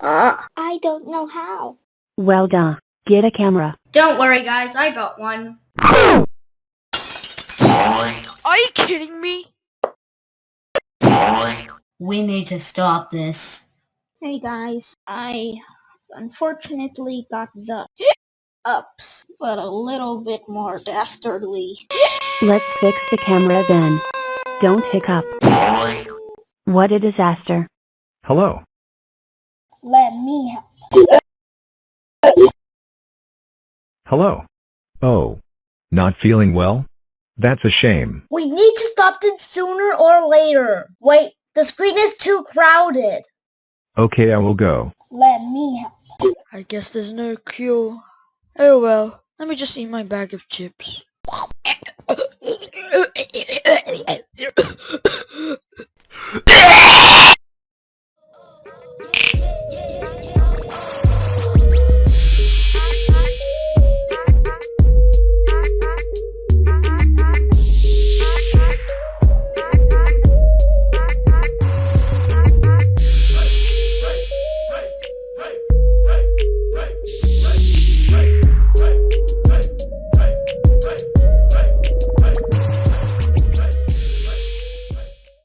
I don't know how. Well duh. Get a camera. Don't worry guys, I got one. Are you kidding me? We need to stop this. Hey guys, I unfortunately got the hiccups, but a little bit more dastardly. Let's fix the camera then. Don't hiccup. What a disaster. Hello. Let me help. Hello. Oh. Not feeling well? That's a shame. We need to stop this sooner or later. Wait, the screen is too crowded. Okay, I will go. Let me help. I guess there's no cure. Oh well, let me just eat my bag of chips.